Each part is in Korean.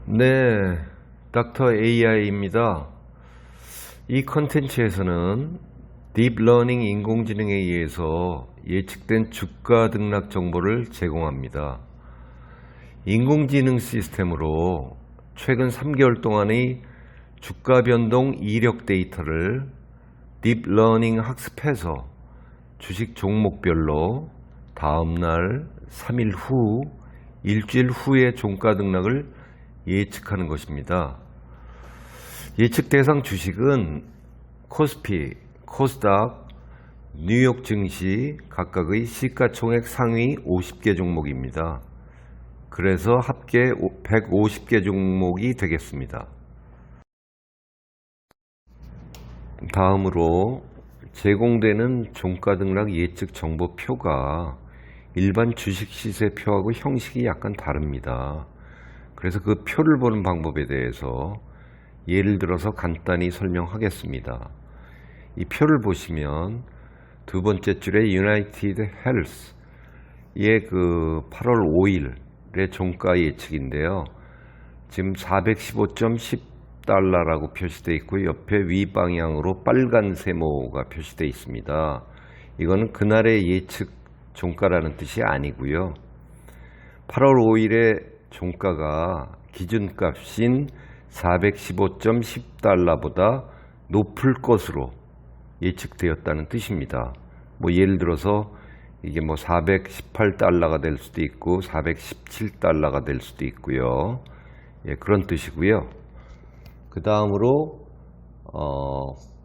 네, 닥터 AI입니다. 이 컨텐츠에서는 딥러닝 인공지능에 의해서 예측된 주가 등락 정보를 제공합니다. 인공지능 시스템으로 최근 3개월 동안의 주가 변동 이력 데이터를 딥러닝 학습해서 주식 종목별로 다음날, 3일 후, 일주일 후의 종가 등락을 예측하는 것입니다. 예측 대상 주식은 코스피, 코스닥, 뉴욕 증시 각각의 시가총액 상위 50개 종목입니다. 그래서 합계 150개 종목이 되겠습니다. 다음으로 제공되는 종가 등락 예측 정보표가 일반 주식 시세표하고 형식이 약간 다릅니다. 그래서 그 표를 보는 방법에 대해서 예를 들어서 간단히 설명하겠습니다. 이 표를 보시면 두 번째 줄에 유나이티드 헬스의 그 8월 5일의 종가 예측인데요. 지금 415.10달러라고 표시되어 있고 옆에 위 방향으로 빨간 세모가 표시되어 있습니다. 이거는 그날의 예측 종가라는 뜻이 아니고요. 8월 5일에 종가가 기준값인 415.10달러보다 높을 것으로 예측되었다는 뜻입니다. 예를 들어서 이게 418달러가 될 수도 있고 417달러가 될 수도 있고요. 그런 뜻이고요. 그 다음으로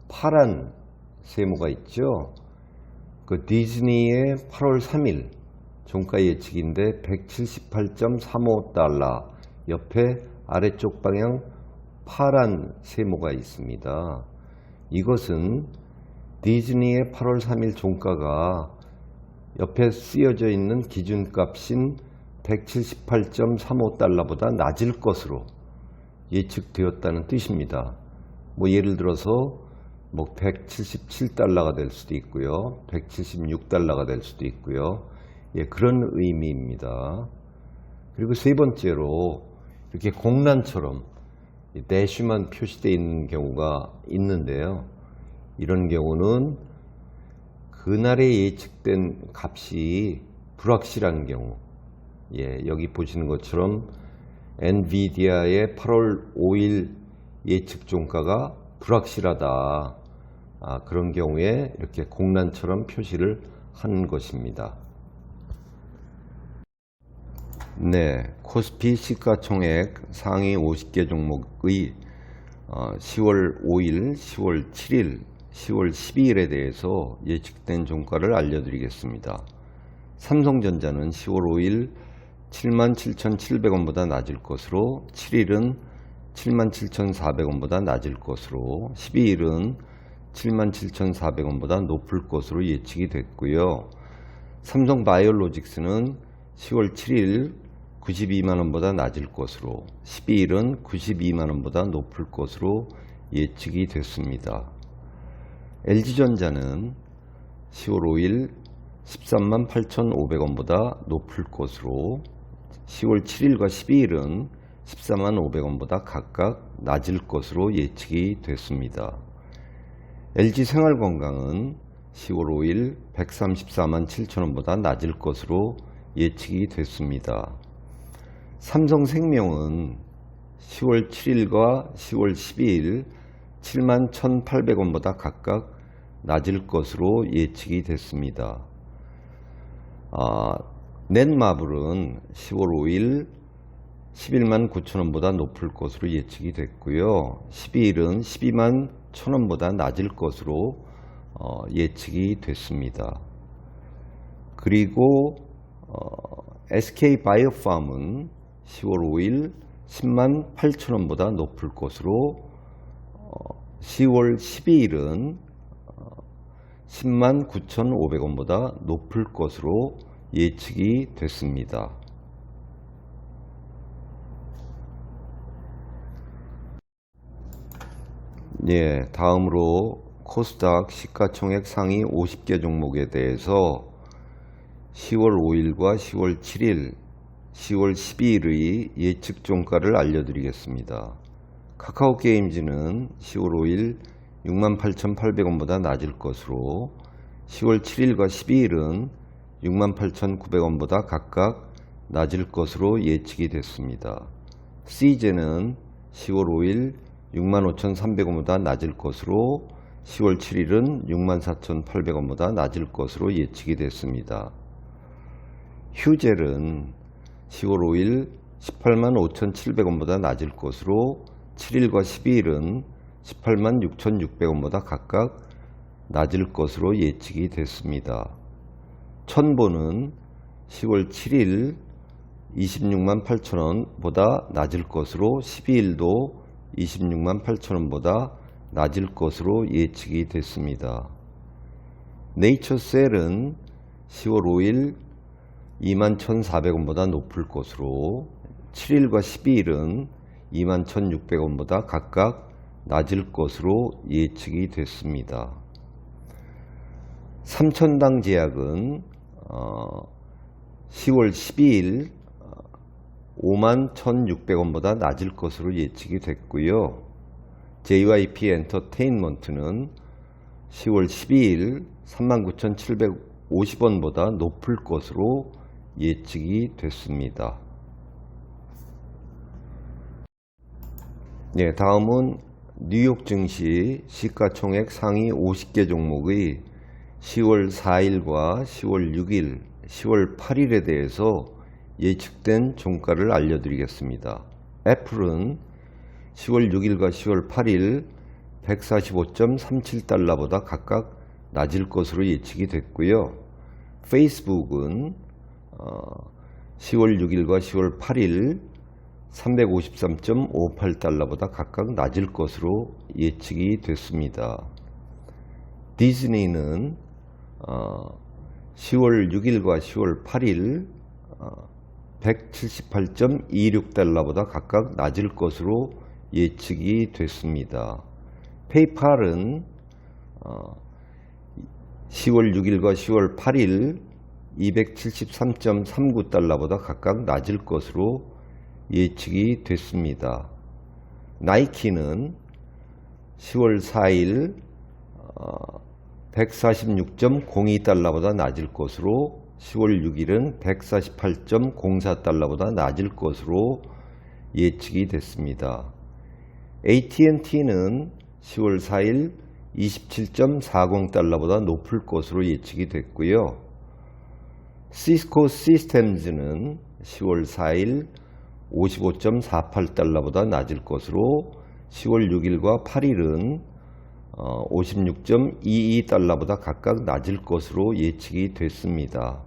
파란 세모가 있죠. 그 디즈니의 8월 3일 종가 예측인데 178.35달러 옆에 아래쪽 방향 파란 세모가 있습니다. 이것은 디즈니의 8월 3일 종가가 옆에 쓰여져 있는 기준값인 178.35달러보다 낮을 것으로 예측되었다는 뜻입니다. 예를 들어서 177달러가 될 수도 있고요. 176달러가 될 수도 있고요. 그런 의미입니다. 그리고 세 번째로 이렇게 공란처럼 대쉬만 표시되어 있는 경우가 있는데요. 이런 경우는 그날에 예측된 값이 불확실한 경우, 여기 보시는 것처럼 엔비디아의 8월 5일 예측 종가가 불확실하다. 그런 경우에 이렇게 공란처럼 표시를 하는 것입니다. 네, 코스피 시가총액 상위 50개 종목의 10월 5일, 10월 7일, 10월 12일에 대해서 예측된 종가를 알려드리겠습니다. 삼성전자는 10월 5일 77,700원보다 낮을 것으로, 7일은 77,400원보다 낮을 것으로, 12일은 77,400원보다 높을 것으로 예측이 됐고요. 삼성바이오로직스는 10월 7일 92만원보다 낮을 것으로, 12일은 92만원보다 높을 것으로 예측이 됐습니다. LG전자는 10월 5일 13만 8,500원보다 높을 것으로, 10월 7일과 12일은 14만 500원보다 각각 낮을 것으로 예측이 됐습니다. LG생활건강은 10월 5일 134만 7천원보다 낮을 것으로 예측이 됐습니다. 삼성생명은 10월 7일과 10월 12일 7만 1,800원보다 각각 낮을 것으로 예측이 됐습니다. 넷마블은 10월 5일 11만 9천원보다 높을 것으로 예측이 됐고요. 12일은 12만 1,000원보다 낮을 것으로 예측이 됐습니다. 그리고 SK바이오팜은 10월 5일 10만 8천원보다 높을 것으로, 10월 12일은 10만 9,500원보다 높을 것으로 예측이 됐습니다. 다음으로 코스닥 시가총액 상위 50개 종목에 대해서 10월 5일과 10월 7일 10월 12일의 예측 종가를 알려드리겠습니다. 카카오 게임즈는 10월 5일 68,800원보다 낮을 것으로 10월 7일과 12일은 68,900원보다 각각 낮을 것으로 예측이 됐습니다. CJ는 10월 5일 65,300원보다 낮을 것으로 10월 7일은 64,800원보다 낮을 것으로 예측이 됐습니다. 휴젤은 10월 5일 185,700원보다 낮을 것으로 7일과 12일은 186,600원보다 각각 낮을 것으로 예측이 됐습니다. 천보는 10월 7일 268,000원보다 낮을 것으로 12일도 268,000원보다 낮을 것으로 예측이 됐습니다. 네이처셀은 10월 5일 21,400원보다 높을 것으로 7일과 12일은 21,600원보다 각각 낮을 것으로 예측이 됐습니다. 삼천당 제약은 10월 12일 51,600원보다 낮을 것으로 예측이 됐고요. JYP 엔터테인먼트는 10월 12일 39,750원보다 높을 것으로 예측이 됐습니다. 네, 다음은 뉴욕 증시 시가총액 상위 50개 종목의 10월 4일과 10월 6일, 10월 8일에 대해서 예측된 종가를 알려드리겠습니다. 애플은 10월 6일과 10월 8일 145.37달러보다 각각 낮을 것으로 예측이 됐고요. 페이스북은 10월 6일과 10월 8일 353.58달러보다 각각 낮을 것으로 예측이 됐습니다. 디즈니는 10월 6일과 10월 8일 178.26달러보다 각각 낮을 것으로 예측이 됐습니다. 페이팔은 10월 6일과 10월 8일 273.39달러보다 각각 낮을 것으로 예측이 됐습니다. 나이키는 10월 4일 146.02달러보다 낮을 것으로 10월 6일은 148.04달러보다 낮을 것으로 예측이 됐습니다. AT&T는 10월 4일 27.40달러보다 높을 것으로 예측이 됐고요. 시스코 시스템즈는 10월 4일 55.48달러보다 낮을 것으로 10월 6일과 8일은 56.22달러보다 각각 낮을 것으로 예측이 됐습니다.